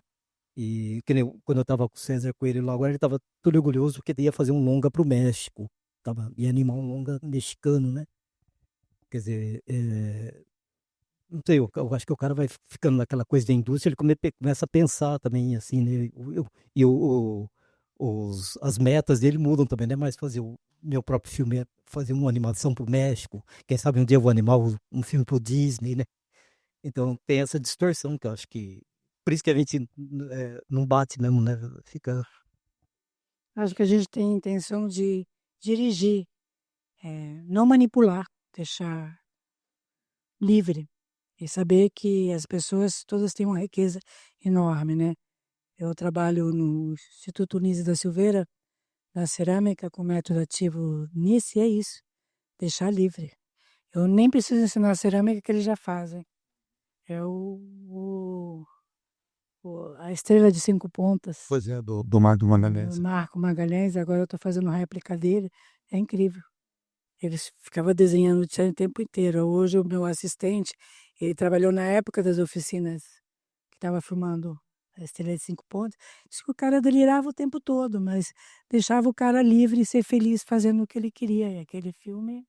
E que nem quando eu tava com o César Coelho lá, agora ele tava todo orgulhoso porque ele ia fazer um longa pro México, ia animar um longa mexicano, né? Quer dizer, não sei, eu acho que o cara vai ficando naquela coisa da indústria, ele começa a pensar também, assim, né? E as metas dele mudam também, não é mais fazer o meu próprio filme, é fazer uma animação pro México, quem sabe um dia eu vou animar um filme pro Disney, né? Então tem essa distorção que eu acho que, por isso que a gente não bate mesmo, né? Acho que a gente tem a intenção de dirigir, não manipular, deixar livre. E saber que as pessoas todas têm uma riqueza enorme, né? Eu trabalho no Instituto Nise da Silveira, na cerâmica, com método ativo Nice, e é isso, deixar livre. Eu nem preciso ensinar a cerâmica que eles já fazem. É a estrela de 5 pontas. Pois é, do Marco Magalhães. Do Marco Magalhães, agora eu estou fazendo réplica dele, é incrível. Eles ficavam desenhando o tempo inteiro. Hoje o meu assistente, ele trabalhou na época das oficinas que estava filmando a Estrela de 5 pontos. Disse que o cara delirava o tempo todo, mas deixava o cara livre e ser feliz fazendo o que ele queria. E aquele filme...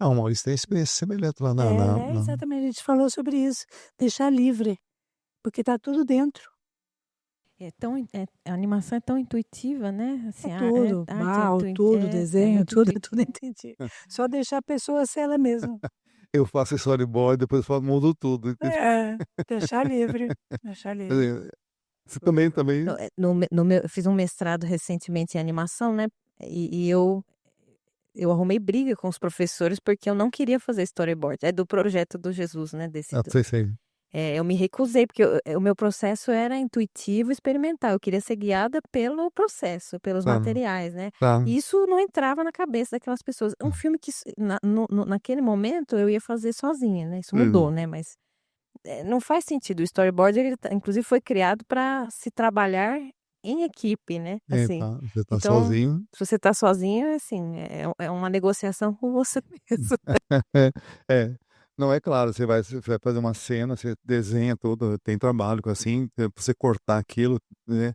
O Maurício tem experiência semelhante lá na... Exatamente, a gente falou sobre isso. Deixar livre, porque está tudo dentro. A animação é tão intuitiva, né? Assim, Tudo, tudo, desenho, tudo entendi. Só deixar a pessoa ser ela mesma. Eu faço storyboard, depois eu mudo tudo. Deixar livre, deixar livre. Você também... Eu fiz um mestrado recentemente em animação, né? E eu arrumei briga com os professores porque eu não queria fazer storyboard. É do projeto do Jesus, né? Sei. Eu me recusei, porque o meu processo era intuitivo e experimental. Eu queria ser guiada pelo processo, pelos materiais, né? E isso não entrava na cabeça daquelas pessoas. Um filme que, naquele momento, eu ia fazer sozinha, né? Isso mudou, né? Mas não faz sentido. O storyboard, inclusive, foi criado para se trabalhar em equipe, né? Assim, você tá então, sozinho. se você tá sozinho, assim, é uma negociação com você mesmo. Não, é claro, você vai fazer uma cena, você desenha tudo, tem trabalho assim, pra você cortar aquilo, né?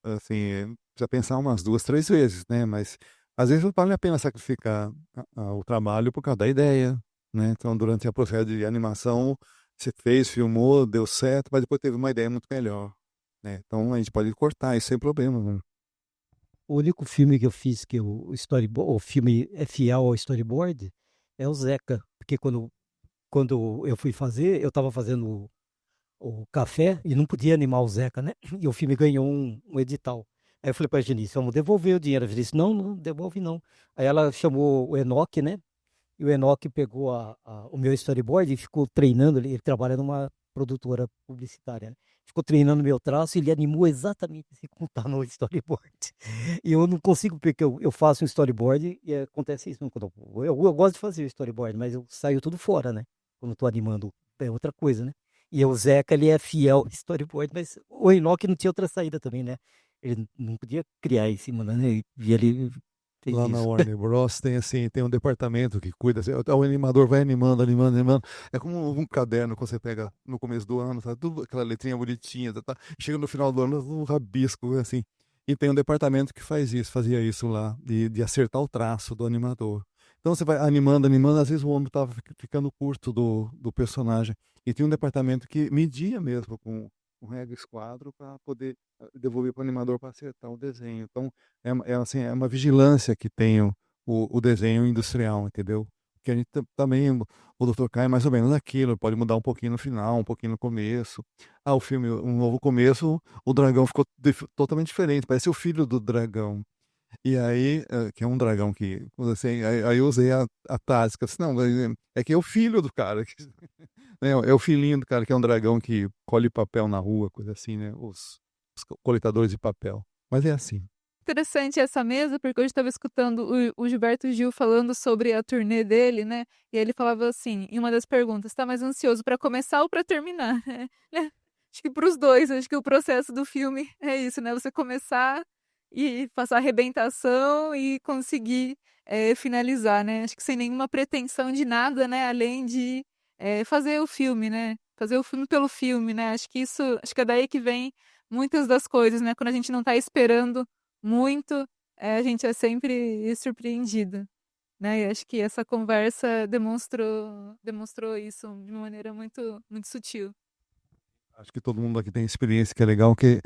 Assim, precisa pensar umas 2, 3 vezes, né? Mas às vezes vale a pena sacrificar o trabalho por causa da ideia, né? Então, durante o processo de animação, você fez, filmou, deu certo, mas depois teve uma ideia muito melhor, né? Então, a gente pode cortar isso sem problema, né? O único filme que eu fiz que o filme é fiel ao storyboard é o Zeca, porque quando eu fui fazer, eu estava fazendo o café e não podia animar o Zeca, né? E o filme ganhou um edital. Aí eu falei para a Genice, vamos devolver o dinheiro. Ela disse, não devolve não. Aí ela chamou o Enoque, né? E o Enoque pegou o meu storyboard e ficou treinando. Ele trabalha numa produtora publicitária, né? Ficou treinando meu traço e ele animou exatamente assim como está no storyboard. E eu não consigo, porque eu faço um storyboard e acontece isso. Eu gosto de fazer o storyboard, mas eu saio tudo fora, né? Quando estou animando, é outra coisa, né? E o Zeca, ele é fiel ao storyboard, mas o Enoque não tinha outra saída também, né? Ele não podia criar em cima, né? E ele fez lá isso. Na Warner Bros. Tem um departamento que cuida, o animador vai animando. É como um caderno que você pega no começo do ano, tá? Tudo aquela letrinha bonitinha, tá? Chega no final do ano, um rabisco, assim. E tem um departamento que fazia isso lá, de acertar o traço do animador. Então você vai animando, às vezes o ombro estava ficando curto do personagem. E tinha um departamento que media mesmo com regra esquadro para poder devolver para o animador para acertar o desenho. Então é uma vigilância que tem o desenho industrial, entendeu? Que a gente também, o Dr. K é mais ou menos aquilo, pode mudar um pouquinho no final, um pouquinho no começo. O filme, um novo começo, o dragão ficou totalmente diferente, parece o filho do dragão. E aí, que é um dragão que, assim, aí eu usei a tática, assim, não, é que é o filho do cara, é o filhinho do cara, que é um dragão que colhe papel na rua, coisa assim, né, os coletadores de papel, mas é assim. interessante essa mesa, porque hoje estava escutando o Gilberto Gil falando sobre a turnê dele, né? E ele falava assim, em uma das perguntas, está mais ansioso para começar ou para terminar? Né? Acho que para os dois, acho que o processo do filme é isso, né? Você começar e passar a arrebentação e conseguir finalizar, né? Acho que sem nenhuma pretensão de nada, né? Além de fazer o filme, né? Fazer o filme pelo filme, né? Acho que é daí que vem muitas das coisas, né? Quando a gente não está esperando muito, a gente é sempre surpreendido, né? E acho que essa conversa demonstrou isso de uma maneira muito, muito sutil. Acho que todo mundo aqui tem experiência que é legal, que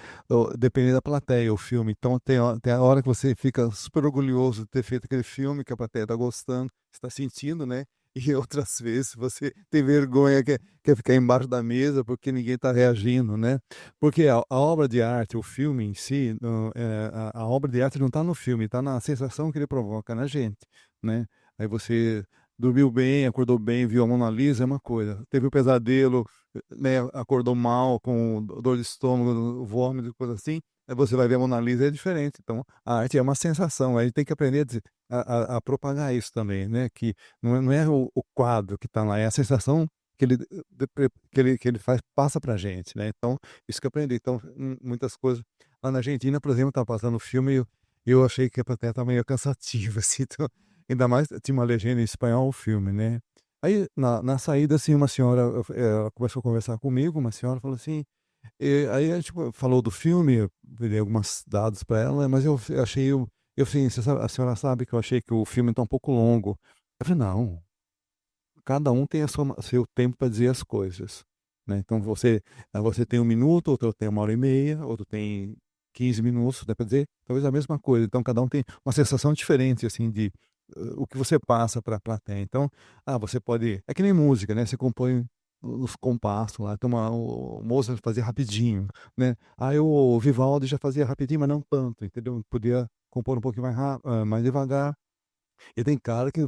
depende da plateia, o filme. Então tem a hora que você fica super orgulhoso de ter feito aquele filme, que a plateia está gostando, está sentindo, né? E outras vezes você tem vergonha, quer ficar embaixo da mesa porque ninguém está reagindo, né? Porque a obra de arte, o filme em si, a obra de arte não está no filme, está na sensação que ele provoca na gente, né? Aí você dormiu bem, acordou bem, viu a Mona Lisa, é uma coisa. Teve o pesadelo, né, acordou mal, com dor de estômago, vômito, coisa assim. Aí você vai ver a Mona Lisa, é diferente. Então, a arte é uma sensação. A gente tem que aprender a propagar isso também, né? Que não é o quadro que está lá, é a sensação que ele faz, passa pra gente, né? Então, isso que eu aprendi. Então, muitas coisas. Lá na Argentina, por exemplo, estava passando o filme e eu achei que a plateia estava meio cansativa, assim. Então, ainda mais, tinha uma legenda em espanhol o filme, né? Aí, na saída, assim, uma senhora ela começou a conversar comigo, uma senhora falou assim, aí a gente falou do filme, eu dei alguns dados para ela, mas eu achei, assim, a senhora sabe que eu achei que o filme está um pouco longo. Eu falei, não, cada um tem seu tempo para dizer as coisas, né? Então, você tem 1 minuto, outro tem 1h30, outro tem 15 minutos, dá para dizer, talvez a mesma coisa. Então, cada um tem uma sensação diferente, assim, de o que você passa para a plateia. Então, você pode... É que nem música, né? Você compõe os compassos lá. Então, o Mozart fazia rapidinho, né? Aí o Vivaldi já fazia rapidinho, mas não tanto, entendeu? Podia compor um pouquinho mais rápido, mais devagar. E tem cara que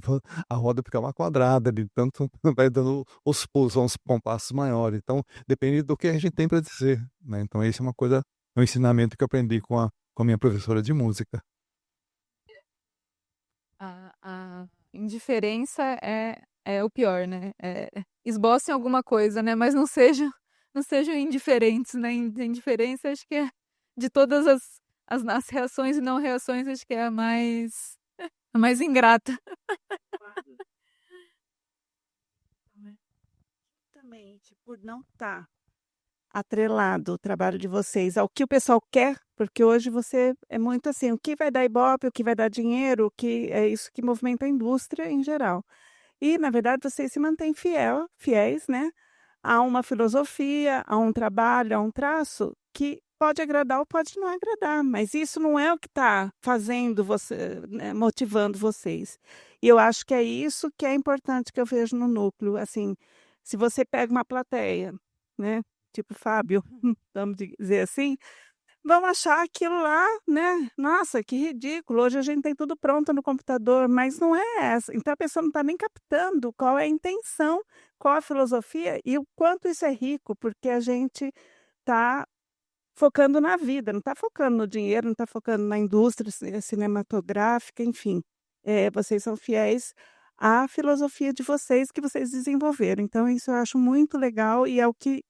a roda fica uma quadrada, de tanto vai dando os pulsos, uns compassos maiores. Então, depende do que a gente tem para dizer, né? Então, isso é uma coisa, um ensinamento que eu aprendi com a minha professora de música. A indiferença é o pior, né? Esbocem alguma coisa, né? Mas não sejam indiferentes, né? A indiferença, acho que é de todas as reações e não reações, acho que é a mais ingrata. Justamente por não estar atrelado o trabalho de vocês ao que o pessoal quer, porque hoje você é muito assim, o que vai dar ibope, o que vai dar dinheiro, o que é isso que movimenta a indústria em geral. E, na verdade, vocês se mantêm fiéis, né, a uma filosofia, a um trabalho, a um traço que pode agradar ou pode não agradar, mas isso não é o que está fazendo você, né, motivando vocês. E eu acho que é isso que é importante que eu vejo no núcleo, assim, se você pega uma plateia, né, tipo Fábio, vamos dizer assim, vão achar aquilo lá, né? Nossa, que ridículo. Hoje a gente tem tudo pronto no computador, mas não é essa. Então a pessoa não está nem captando qual é a intenção, qual a filosofia e o quanto isso é rico, porque a gente está focando na vida, não está focando no dinheiro, não está focando na indústria cinematográfica, enfim. Vocês são fiéis à filosofia de vocês que vocês desenvolveram. Então isso eu acho muito legal e é o que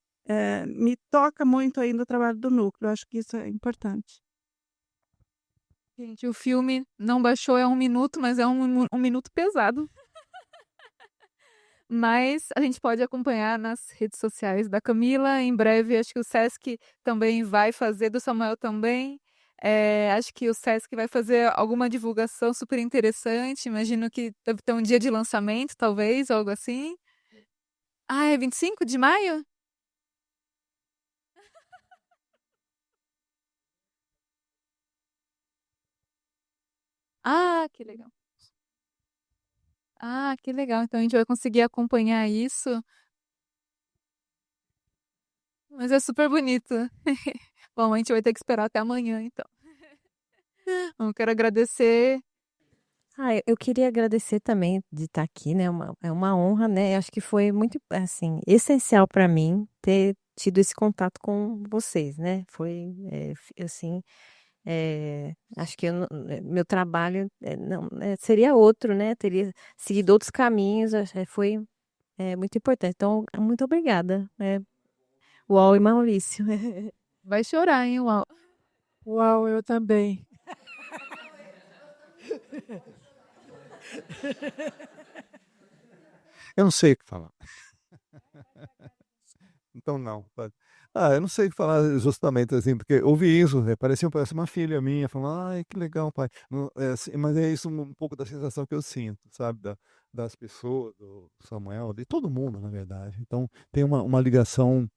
me toca muito aí no trabalho do núcleo. Eu acho que isso é importante. Gente, o filme não baixou, é 1 minuto, mas é um minuto pesado. Mas a gente pode acompanhar nas redes sociais da Camila. Em breve, acho que o Sesc também vai fazer, do Samuel também. Acho que o Sesc vai fazer alguma divulgação super interessante. Imagino que deve ter um dia de lançamento, talvez, algo assim. É 25 de maio? Que legal. Que legal. Então a gente vai conseguir acompanhar isso. Mas é super bonito. Bom, a gente vai ter que esperar até amanhã, então. Bom, quero agradecer. Eu queria agradecer também de estar aqui, né? É uma honra, né? Acho que foi muito, assim, essencial para mim ter tido esse contato com vocês, né? Foi, assim, Acho que meu trabalho não, seria outro, né? Teria seguido outros caminhos. Foi muito importante. Então, muito obrigada. Uau e Maurício. Vai chorar, hein, Uau. Uau, eu também. Eu não sei o que falar. Então não. Eu não sei o que falar justamente assim, porque ouvi isso, parece uma filha minha, falando, ai, que legal, pai. Mas é isso um pouco da sensação que eu sinto, sabe? Das pessoas, do Samuel, de todo mundo, na verdade. Então tem uma ligação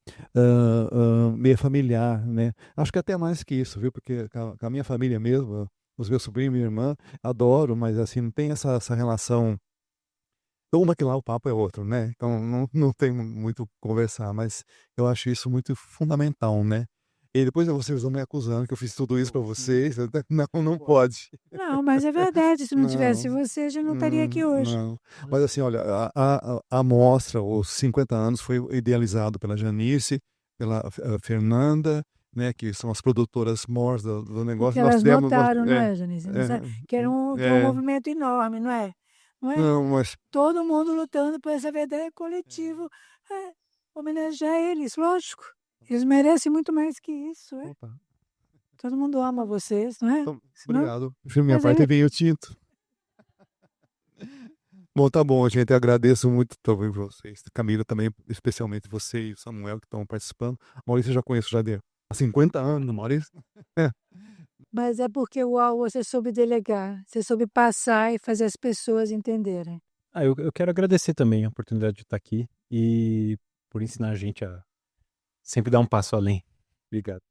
meio familiar, né? Acho que até mais que isso, viu? Porque com a minha família mesmo, os meus sobrinhos e minha irmã, adoro, mas assim, não tem essa relação. Uma que lá o papo é outro, né? Então não tem muito o que conversar, mas eu acho isso muito fundamental, né? E depois vocês vão me acusando que eu fiz tudo isso para vocês. Não pode. Não, mas é verdade. Se não tivesse Não, você, a gente não estaria aqui hoje. não. Mas assim, olha, a mostra, os 50 anos, foi idealizado pela Janice, pela Fernanda, né, que são as produtoras mores do negócio. Porque elas notaram, não é, Janice? Que é um movimento enorme, não é? Não é? Não, mas Todo mundo lutando por essa verdade coletivo. Homenagear eles, lógico. Eles merecem muito mais que isso. Opa. Todo mundo ama vocês, não é? Então, Senão- obrigado. Minha Mas parte é ele- vinho tinto. Bom, tá bom, gente. Eu agradeço muito também vocês. Camila também, especialmente você e o Samuel que estão participando. Maurício eu já conheço já há 50 anos, Maurício. Mas é porque você soube delegar, você soube passar e fazer as pessoas entenderem. Eu quero agradecer também a oportunidade de estar aqui e por ensinar a gente a sempre dar um passo além. Obrigado.